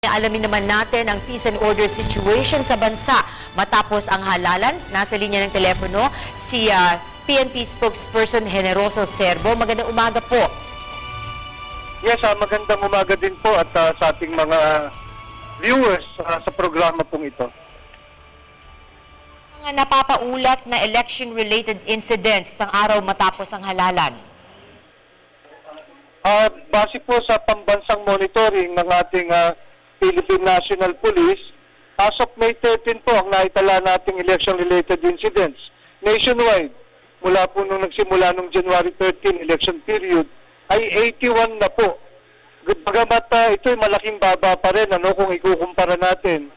Alamin naman natin ang peace and order situation sa bansa matapos ang halalan. Nasa linya ng telepono si PNP spokesperson Generoso Servo. Magandang umaga po. Yes, magandang umaga din po at sa ating mga viewers sa programa pong ito. Mga napapaulat na election-related incidents isang araw matapos ang halalan. Base po sa pambansang monitoring ng ating Philippine National Police, as of May 13 po ang naitala nating election-related incidents nationwide. Mula po nung nagsimula nung January 13 election period, ay 81 na po. Bagamat ito'y malaking baba pa rin kung ikukumpara natin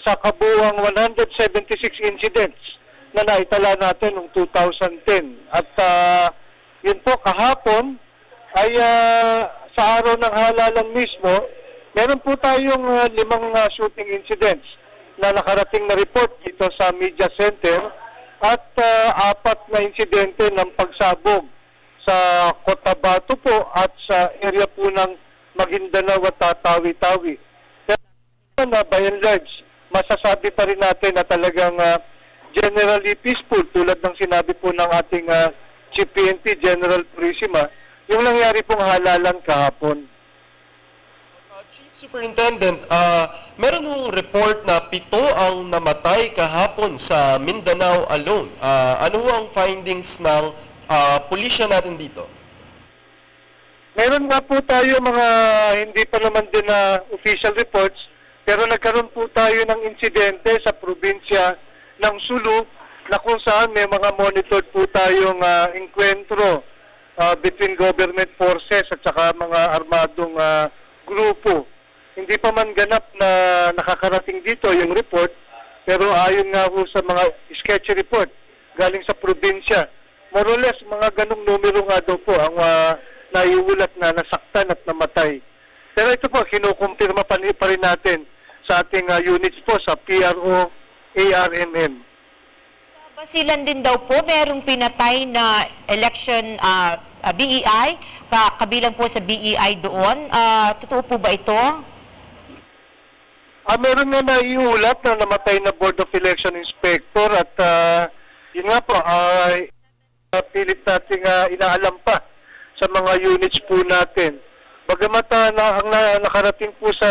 sa kabuuang 176 incidents na naitala natin noong 2010. At yun po kahapon ay sa araw ng halalan mismo, meron po tayong 5 shooting incidents na nakarating na report dito sa media center at 4 na insidente ng pagsabog sa Cotabato po at sa area po ng Maguindanao at Tawi-Tawi. Pero by and large, masasabi pa rin natin na talagang generally peaceful tulad ng sinabi po ng ating Chief PNP General Purisima, yung nangyari pong halalan kahapon. Chief Superintendent, meron hong report na 7 ang namatay kahapon sa Mindanao alone. Ano ang findings ng pulisya natin dito? Meron nga po tayo mga hindi pa naman din na official reports, pero nagkaroon po tayo ng insidente sa probinsya ng Sulu na kung saan may mga monitored po tayong enkwentro between government forces at saka mga armadong grupo. Hindi pa man ganap na nakakarating dito yung report, pero ayon nga po sa mga sketchy report galing sa probinsya, more or less mga ganong numero nga daw po ang naiulat na nasaktan at namatay. Pero ito po, kinukumpirma pa rin natin sa ating units po sa PRO, ARMM. Sa Basilan din daw po, merong pinatay na election BEI, kabilang po sa BEI doon. Totoo po ba ito? Meron nga naiulat na namatay na Board of Election Inspector at yun nga po, pilit nating inaalam pa sa mga units po natin. Bagamat ang nakarating po sa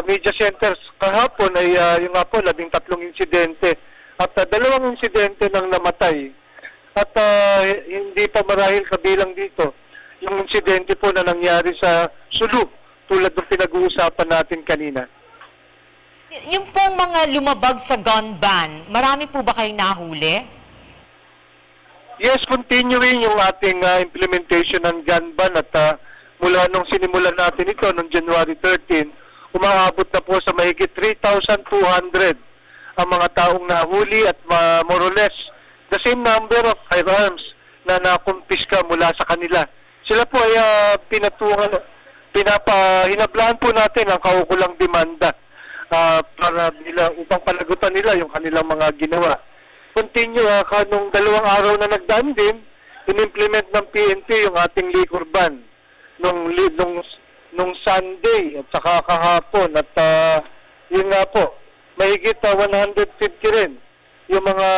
media centers kahapon ay yung nga po, 13 insidente at 2 insidente nang namatay. At hindi pa marahil kabilang dito yung insidente po na nangyari sa Sulu tulad ng pinag-uusapan natin kanina. Yung pong mga lumabag sa gun ban, marami po ba kayong nahuli? Yes, continuing yung ating implementation ng gun ban at mula nung sinimulan natin ito noong January 13, umaabot na po sa mahigit 3,200 ang mga taong nahuli at more or less the same number of firearms na nakumpiska mula sa kanila. Sila po ay hinablaan po natin ang kaukulang demanda para upang palagutan nila yung kanilang mga ginawa. Continue nung 2 araw na nagdaan din, in-implement ng PNP yung ating liquor ban nung Sunday at saka kahapon at yun nga po, mahigit 150 rin yung mga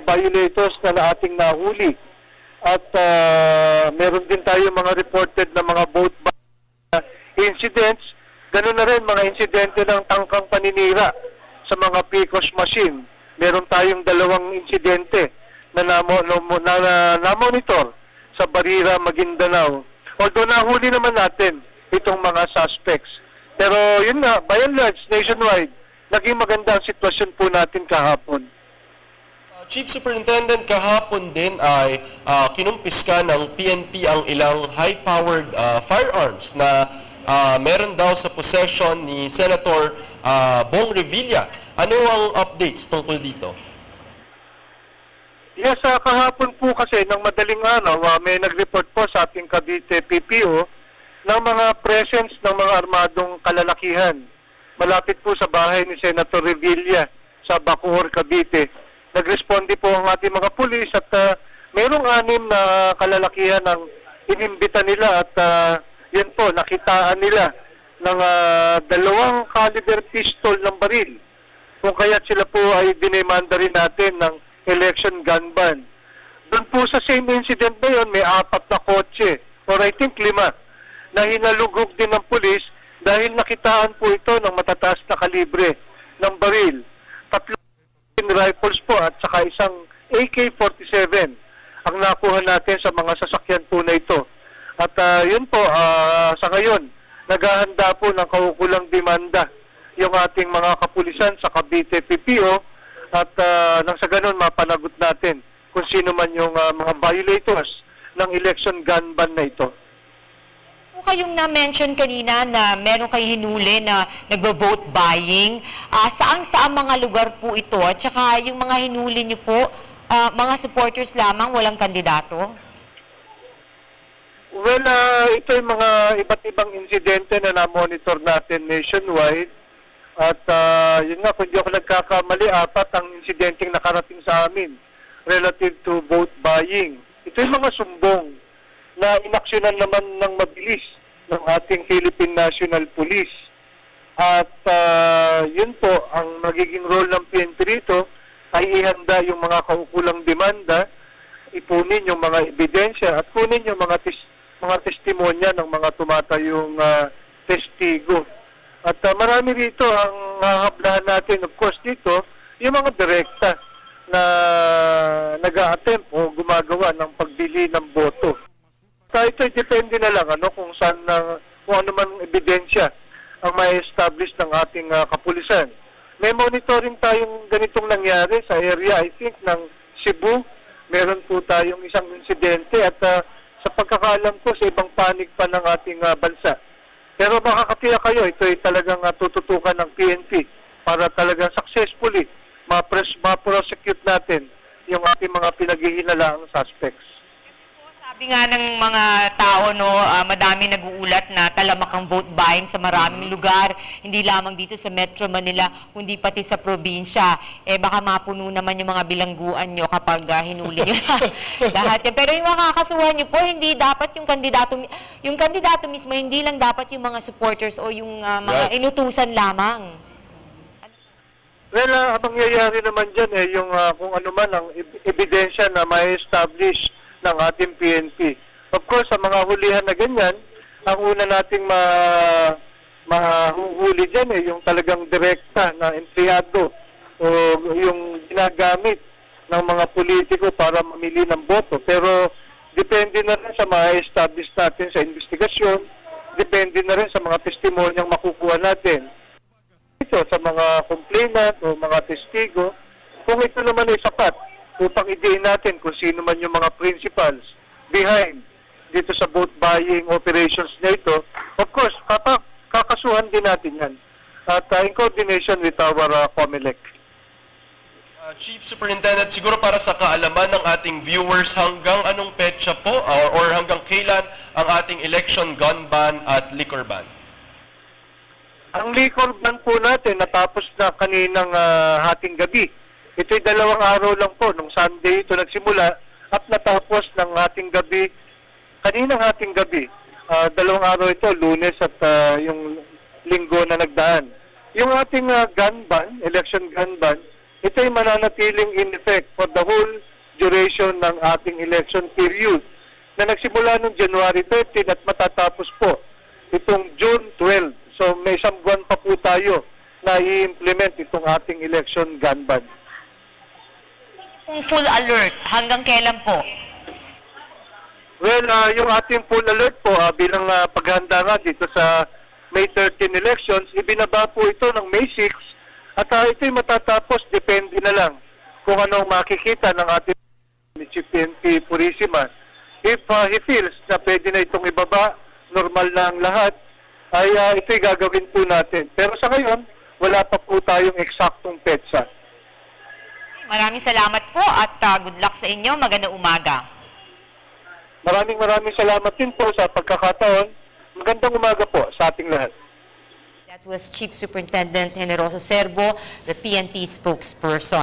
violators na ating nahuli at meron din tayo mga reported na mga vote incidents, ganoon na rin mga insidente ng tangkang paninira sa mga PCOS machine. Meron tayong 2 insidente na na-monitor sa Barira, Maguindanao. Although nahuli naman natin itong mga suspects. Pero yun nga, by and large, nationwide, naging maganda ang sitwasyon po natin kahapon. Chief Superintendent, kahapon din ay kinumpiska ng PNP ang ilang high-powered firearms na meron daw sa possession ni Senator Bong Revilla. Ano ang updates tungkol dito? Yes, kahapon po kasi ng madaling araw, may nag-report po sa ating Cavite PPO ng mga presence ng mga armadong kalalakihan. Malapit po sa bahay ni Senator Revilla sa Bacoor, Cavite. Nag-responde po ang ating mga pulis at mayroong 6 na kalalakihan ang inimbita nila at yun po, nakitaan nila ng dalawang caliber pistol ng baril. Kung kaya sila po ay dinemanda rin natin ng election gun ban. Doon po sa same incident na yun, may 4 na kotse, or I think 5, na hinalugog din ng pulis dahil nakitaan po ito ng matataas na kalibre ng baril. 3 rifles po at saka isang AK-47 ang nakuha natin sa mga sasakyan po na ito. At yun po, sa ngayon, naghahanda po ng kaukulang demanda yung ating mga kapulisan sa Cavite PPO at nang sa ganun mapanagot natin kung sino man yung mga violators ng election gun ban na ito. Kung kayong na-mention kanina na meron kayo hinuli na nagvo-vote buying, saang mga lugar po ito? At saka yung mga hinuli niyo po, mga supporters lamang, walang kandidato? Well, ito yung mga iba't ibang insidente na na-monitor natin nationwide. At yun nga, kung di ako nagkakamali, 4 ang insidenteng nakarating sa amin relative to vote buying. Ito yung mga sumbong na inaksyonan naman ng mabilis ng ating Philippine National Police. At yun po, ang magiging role ng PNP rito ay ihanda yung mga kaukulang demanda, ipunin yung mga ebidensya at kunin yung mga testimonya ng mga tumatayong testigo. At marami rito ang hahablahan natin, of course, dito, yung mga direkta na nag-a-attempt o gumagawa ng pagbili ng boto. Ito depende na lang kung saan, kung ano man ebidensya ang may establish ng ating kapulisan. May monitoring tayong ganitong nangyari sa area, I think, ng Cebu. Meron po tayong isang insidente at sa pagkakaalam ko sa ibang panig pa ng ating bansa. Pero makakatiyak kayo, ito ay talagang tututukan ng PNP para talagang successfully ma-prosecute natin yung ating mga pinaghihinalaang suspects. Sabi nga ng mga tao, madami nag-uulat na talamak ang vote buying sa maraming lugar, hindi lamang dito sa Metro Manila, kundi pati sa probinsya. Baka mapuno naman yung mga bilangguan nyo kapag hinuli nyo lahat. Pero yung makakasuhan nyo po, hindi dapat yung kandidato mismo, hindi lang dapat yung mga supporters o yung mga inutusan lamang. Well, ang mangyayari naman dyan yung kung ano man ang ebidensya na may establish ng ating PNP. Of course, sa mga hulihan na ganyan, ang una nating mahuhuli dyan yung talagang direkta na empleyado o yung ginagamit ng mga politiko para mamili ng boto. Pero depende na rin sa mga establish natin sa investigasyon, depende na rin sa mga testimonyang makukuha natin. Ito sa mga complainant o mga testigo, kung ito naman ay sapat upang i-diin natin kung sino man yung mga principals behind dito sa vote buying operations na ito, of course, kakasuhan din natin yan. At in coordination with our COMELEC. Chief Superintendent, siguro para sa kaalaman ng ating viewers, hanggang anong petsa po or hanggang kailan ang ating election gun ban at liquor ban? Ang liquor ban po natin natapos na kaninang hating gabi. Ito'y 2 araw lang po, nung Sunday ito nagsimula at natapos ng hating gabi, kaninang hating gabi. 2 araw ito, Lunes at yung Linggo na nagdaan. Yung ating gun ban, election gun ban, ito'y mananatiling in effect for the whole duration ng ating election period na nagsimula noong January 13 at matatapos po itong June 12. So may 1 buwan pa po tayo na i-implement itong ating election gun ban. Kung full alert, hanggang kailan po? Well, yung ating full alert po bilang paghahanda nga dito sa May 13 elections, ibinaba po ito ng May 6 at ito'y matatapos, depende na lang kung anong makikita ng ating Chief PNP Purisima. If he feels na pwede na itong ibaba, normal na ang lahat, ay ito'y gagawin po natin. Pero sa ngayon, wala pa po tayong eksaktong petsa. Maraming salamat po at good luck sa inyo. Magandang umaga. Maraming salamat din po sa pagkakataon. Magandang umaga po sa ating lahat. That was Chief Superintendent Generoso Servo, the PNP spokesperson.